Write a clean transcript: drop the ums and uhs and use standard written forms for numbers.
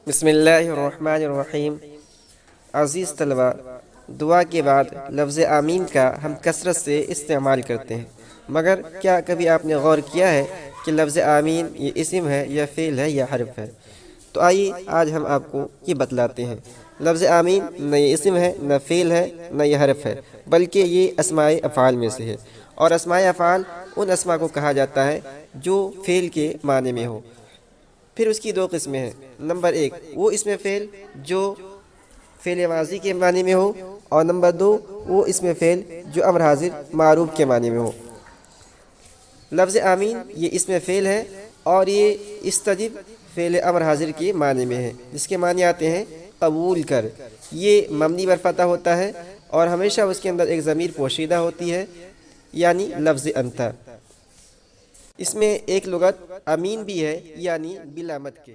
बिस्मिल्लाहिर्रहमानिर्रहीम। अज़ीज़ तलबा, दुआ के बाद लफ्ज़ आमीन का हम कसरत से इस्तेमाल करते हैं, मगर क्या कभी आपने गौर किया है कि लफ्ज़ आमीन ये इस्म है या फ़ेल है या हर्फ है? तो आइए आज हम आपको ये बतलाते हैं। लफ्ज़ आमीन न ये इस्म है, न फ़ेल है, न ये हर्फ है, बल्कि ये अस्माए अफ़ाल में से है। और अस्माए अफ़ाल उन अस्मा को कहा जाता है जो फ़ेल के माने में हो। फिर उसकी दो किस्में हैं। नंबर एक, वो इसमें फ़ेल जो फ़ेल माजी के मानी में हो, और नंबर दो, वो इसमें फ़ेल जो अमर हाजिर मारूफ के मानी में हो। लफ्ज़ आमीन ये इसमें फ़ेल है और ये इस्तजिब फ़ेल अमर हाजिर के मानी में है, जिसके माने आते हैं कबूल कर। ये मबनी पर फतह होता है और हमेशा उसके अंदर एक ज़मीर पोशीदा होती है, यानी लफ्ज़ अंता। इसमें एक लुगत अमीन भी है, यानी बिलामत के।